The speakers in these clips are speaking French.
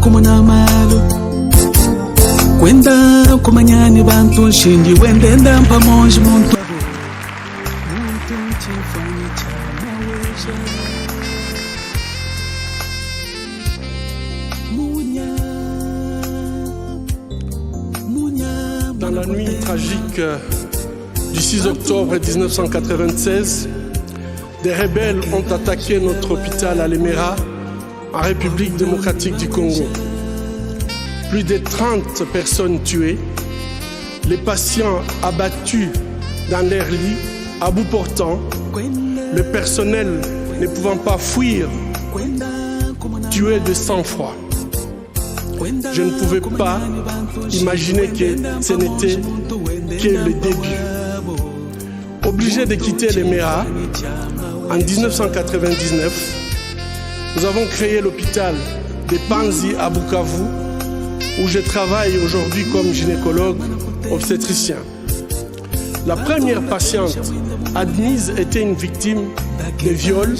kumuna malo kwenda kumanyani bantu nshindi wendenda pamoja muntu chifani cha mawesha Dans la nuit tragique du 6 octobre 1996, des rebelles ont attaqué notre hôpital à Lemera, en République démocratique du Congo. Plus de 30 personnes tuées, les patients abattus dans leur lit, à bout portant, le personnel ne pouvant pas fuir, tué de sang-froid. Je ne pouvais pas imaginer que ce n'était que le début. Obligé de quitter Lemera, en 1999, nous avons créé l'hôpital de Panzi à Bukavu, où je travaille aujourd'hui comme gynécologue obstétricien. La première patiente admise était une victime de viol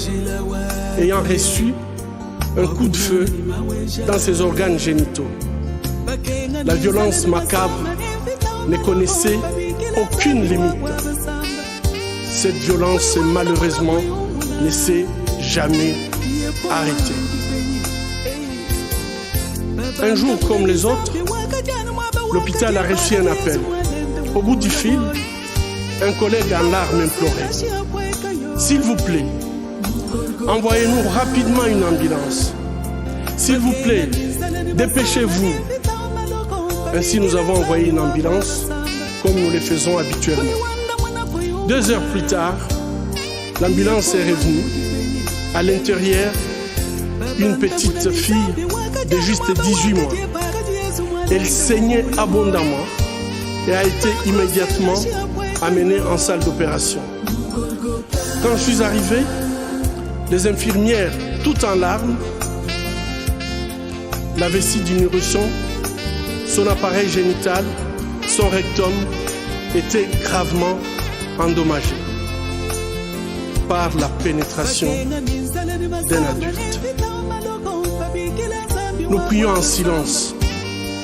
ayant reçu un coup de feu dans ses organes génitaux. La violence macabre ne connaissait aucune limite. Cette violence malheureusement ne s'est jamais arrêtée. Un jour comme les autres, l'hôpital a reçu un appel. Au bout du fil, un collègue en larmes implorait: s'il vous plaît, envoyez-nous rapidement une ambulance. S'il vous plaît, dépêchez-vous. Ainsi, nous avons envoyé une ambulance, comme nous le faisons habituellement. 2 heures plus tard, l'ambulance est revenue. À l'intérieur, une petite fille de juste 18 mois. Elle saignait abondamment et a été immédiatement amenée en salle d'opération. Quand je suis arrivé, les infirmières, toutes en larmes, la vessie du nourrisson, son appareil génital, son rectum étaient gravement endommagés par la pénétration d'un adulte. Nous prions en silence.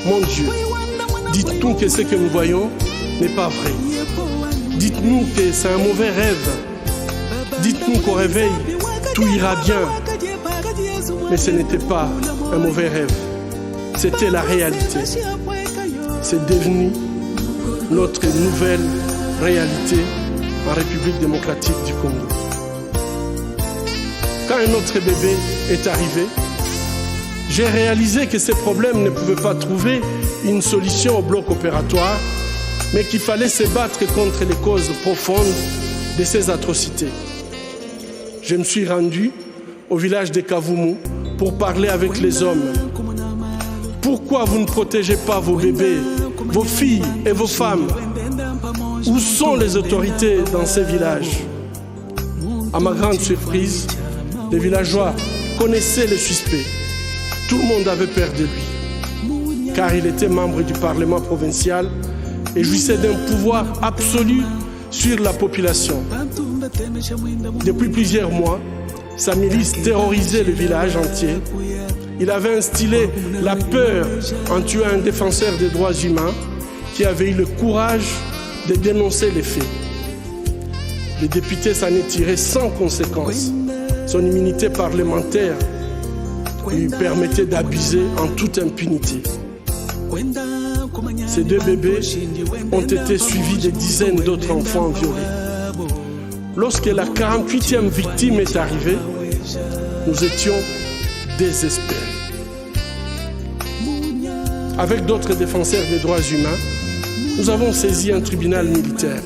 Mon Dieu, dites-nous que ce que nous voyons n'est pas vrai. Dites-nous que c'est un mauvais rêve. Dites-nous qu'au réveil, tout ira bien. Mais ce n'était pas un mauvais rêve. C'était la réalité. C'est devenu notre nouvelle réalité en République démocratique du Congo. Quand un autre bébé est arrivé, j'ai réalisé que ces problèmes ne pouvaient pas trouver une solution au bloc opératoire, mais qu'il fallait se battre contre les causes profondes de ces atrocités. Je me suis rendu au village de Kavumu pour parler avec les hommes. Pourquoi vous ne protégez pas vos bébés, vos filles et vos femmes? Où sont les autorités dans ces villages? À ma grande surprise, les villageois connaissaient le suspect. Tout le monde avait peur de lui, car il était membre du Parlement provincial et jouissait d'un pouvoir absolu sur la population. Depuis plusieurs mois, sa milice terrorisait le village entier. Il avait instillé la peur en tuant un défenseur des droits humains qui avait eu le courage de dénoncer les faits. Le député s'en est tiré sans conséquence. Son immunité parlementaire lui permettait d'abuser en toute impunité. Ces 2 bébés ont été suivis de dizaines d'autres enfants violés. Lorsque la 48e victime est arrivée, nous étions désespérés. Avec d'autres défenseurs des droits humains, nous avons saisi un tribunal militaire.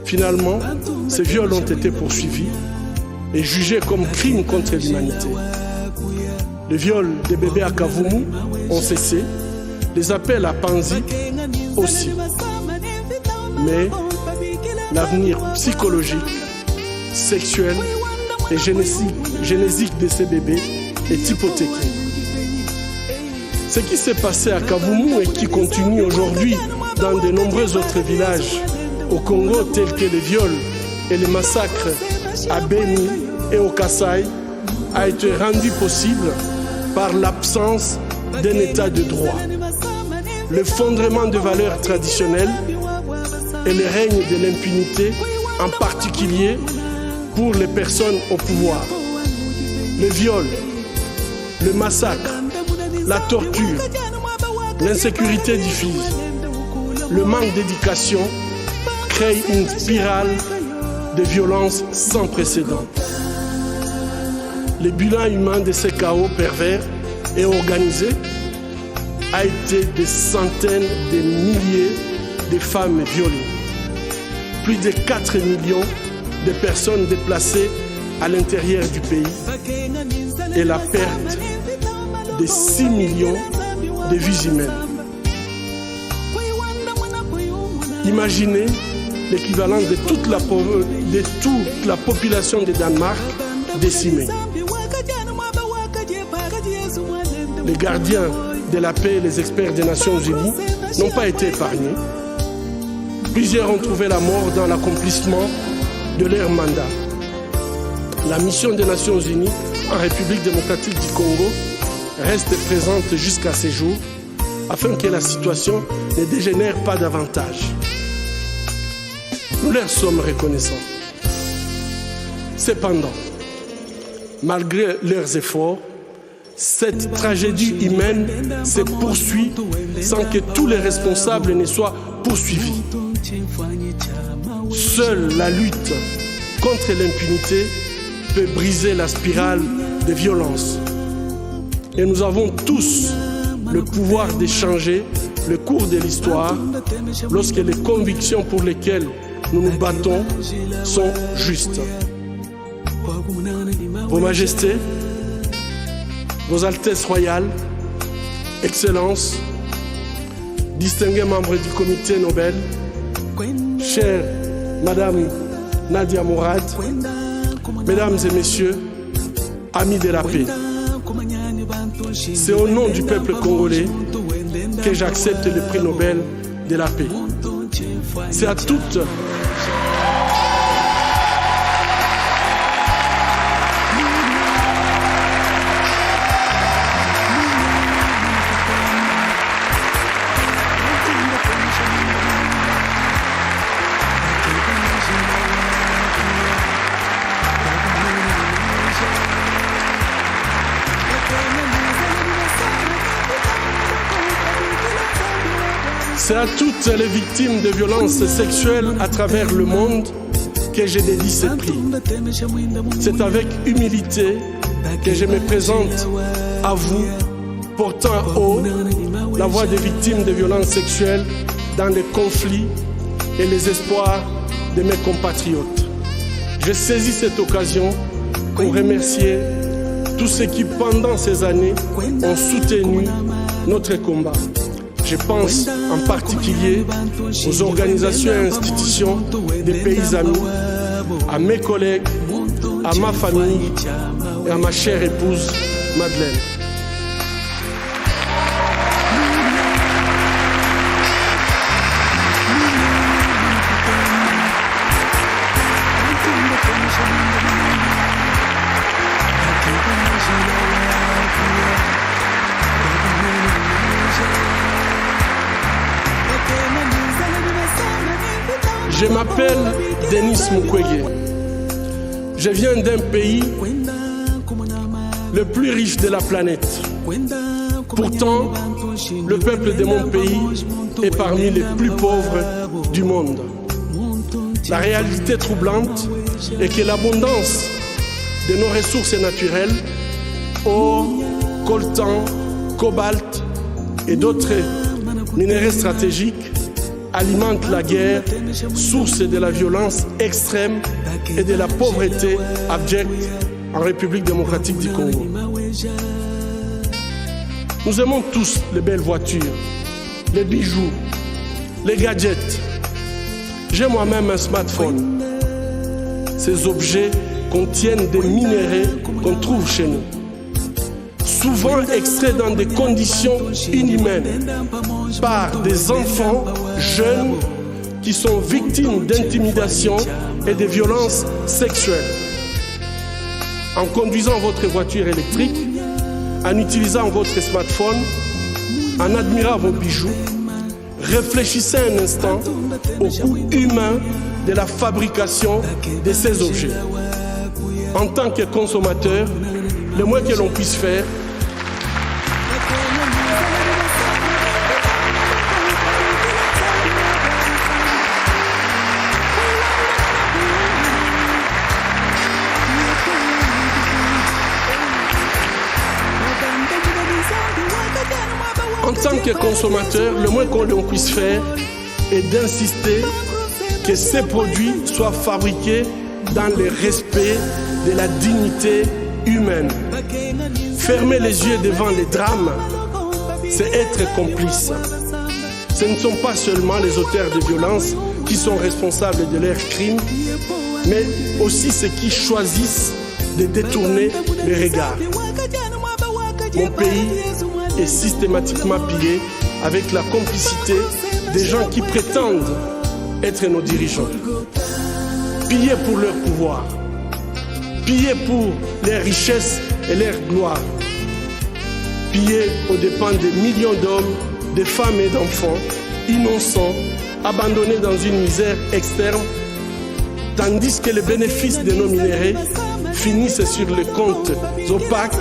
Finalement, ces viols ont été poursuivis et jugés comme crimes contre l'humanité. Les viols des bébés à Kavumu ont cessé, les appels à Panzi aussi. Mais l'avenir psychologique, sexuel et génésique de ces bébés est hypothéqué. Ce qui s'est passé à Kavumu et qui continue aujourd'hui dans de nombreux autres villages au Congo, tels que les viols et les massacres à Beni et au Kasaï, a été rendu possible par l'absence d'un état de droit, l'effondrement de valeurs traditionnelles et le règne de l'impunité, en particulier pour les personnes au pouvoir. Le viol, le massacre, la torture, l'insécurité diffuse, le manque d'éducation créent une spirale de violence sans précédent. Le bilan humain de ces chaos pervers et organisés a été des centaines de milliers de femmes violées, plus de 4 millions de personnes déplacées à l'intérieur du pays et la perte de 6 millions de vies humaines. Imaginez l'équivalent de toute la population de Danemark décimée. Les gardiens de la paix et les experts des Nations Unies n'ont pas été épargnés. Plusieurs ont trouvé la mort dans l'accomplissement de leur mandat. La mission des Nations Unies en République démocratique du Congo reste présente jusqu'à ces jours afin que la situation ne dégénère pas davantage. Nous leur sommes reconnaissants. Cependant, malgré leurs efforts, cette tragédie humaine se poursuit sans que tous les responsables ne soient poursuivis. Seule la lutte contre l'impunité peut briser la spirale de violence. Et nous avons tous le pouvoir de changer le cours de l'histoire lorsque les convictions pour lesquelles nous nous battons sont justes. Vos Majestés, Vos Altesses royales, Excellences, distingués membres du Comité Nobel, chère Madame Nadia Mourad, Mesdames et Messieurs, amis de la paix, c'est au nom du peuple congolais que j'accepte le prix Nobel de la paix. C'est à toutes les victimes de violences sexuelles à travers le monde que je dédie ce prix. C'est avec humilité que je me présente à vous, portant haut la voix des victimes de violences sexuelles dans les conflits et les espoirs de mes compatriotes. Je saisis cette occasion pour remercier tous ceux qui, pendant ces années, ont soutenu notre combat. Je pense en particulier aux organisations et institutions des pays amis, à mes collègues, à ma famille et à ma chère épouse Madeleine. Je m'appelle Denis Mukwege. Je viens d'un pays le plus riche de la planète. Pourtant, le peuple de mon pays est parmi les plus pauvres du monde. La réalité troublante est que l'abondance de nos ressources naturelles, or, coltan, cobalt et d'autres minéraux stratégiques, alimente la guerre, source de la violence extrême et de la pauvreté abjecte en République démocratique du Congo. Nous aimons tous les belles voitures, les bijoux, les gadgets. J'ai moi-même un smartphone. Ces objets contiennent des minéraux qu'on trouve chez nous, souvent extraits dans des conditions inhumaines par des enfants jeunes qui sont victimes d'intimidation et de violences sexuelles. En conduisant votre voiture électrique, en utilisant votre smartphone, en admirant vos bijoux, réfléchissez un instant au coût humain de la fabrication de ces objets. En tant que consommateur, le moins que l'on puisse faire, est d'insister que ces produits soient fabriqués dans le respect de la dignité humaine. Fermer les yeux devant les drames, c'est être complice. Ce ne sont pas seulement les auteurs de violences qui sont responsables de leurs crimes, mais aussi ceux qui choisissent de détourner les regards. Mon pays est systématiquement pillé avec la complicité des gens qui prétendent être nos dirigeants. Pillés pour leur pouvoir, pillés pour leurs richesses et leur gloire, pillés aux dépens de millions d'hommes, de femmes et d'enfants innocents, abandonnés dans une misère externe, tandis que les bénéfices de nos minéraux finissent sur les comptes opaques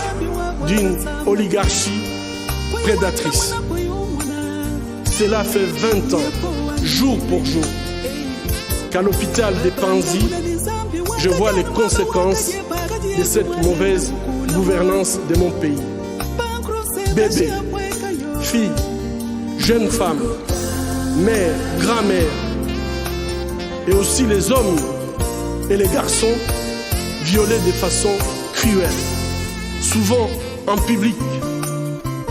d'une oligarchie prédatrice. Cela fait 20 ans, jour pour jour, qu'à l'hôpital de Panzi, je vois les conséquences de cette mauvaise gouvernance de mon pays. Bébés, filles, jeunes femmes, mères, grand-mères, et aussi les hommes et les garçons violés de façon cruelle, souvent en public,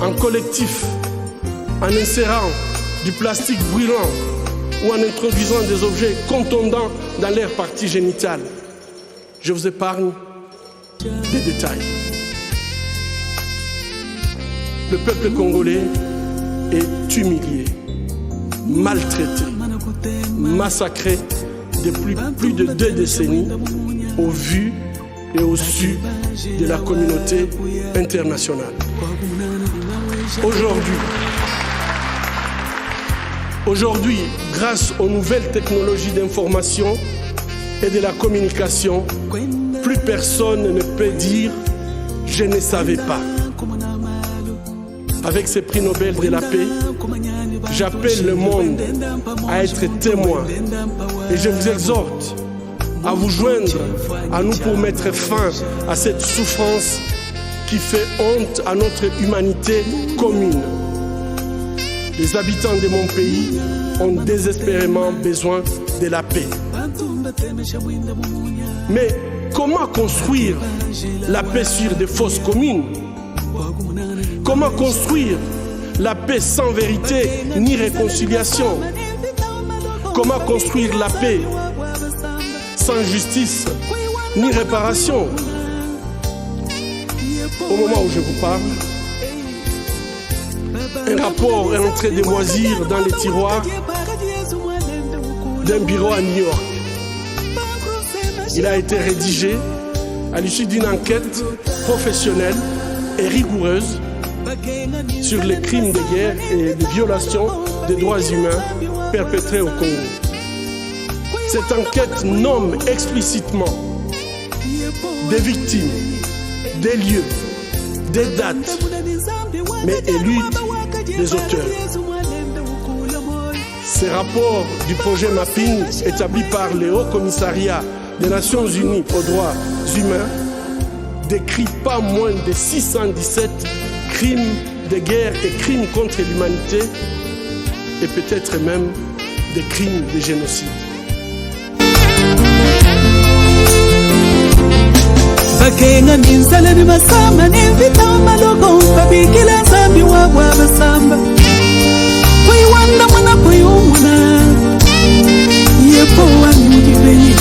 en collectif, en insérant du plastique brûlant ou en introduisant des objets contondants dans leur partie génitale. Je vous épargne des détails. Le peuple congolais est humilié, maltraité, massacré depuis plus de 2 décennies au vu et au su de la communauté internationale. Aujourd'hui, grâce aux nouvelles technologies d'information et de la communication, plus personne ne peut dire « je ne savais pas ». Avec ces prix Nobel de la paix, j'appelle le monde à être témoin et je vous exhorte à vous joindre à nous pour mettre fin à cette souffrance qui fait honte à notre humanité commune. Les habitants de mon pays ont désespérément besoin de la paix. Mais comment construire la paix sur des fausses communes? Comment construire la paix sans vérité ni réconciliation? Comment construire la paix sans justice ni réparation? Au moment où je vous parle, un rapport est en train de moisir dans les tiroirs d'un bureau à New York. Il a été rédigé à l'issue d'une enquête professionnelle et rigoureuse sur les crimes de guerre et les violations des droits humains perpétrés au Congo. Cette enquête nomme explicitement des victimes, des lieux, des dates, mais élude les auteurs. Ces rapports du projet Mapping, établi par le Haut Commissariat des Nations Unies aux droits humains, décrit pas moins de 617 crimes de guerre et crimes contre l'humanité, et peut-être même des crimes de génocide. Bakenga ninzala ni masamba nivita malogo babikila zambi wabwa basamba kuiwanda mwana kuyumuna yepo wanyujibeni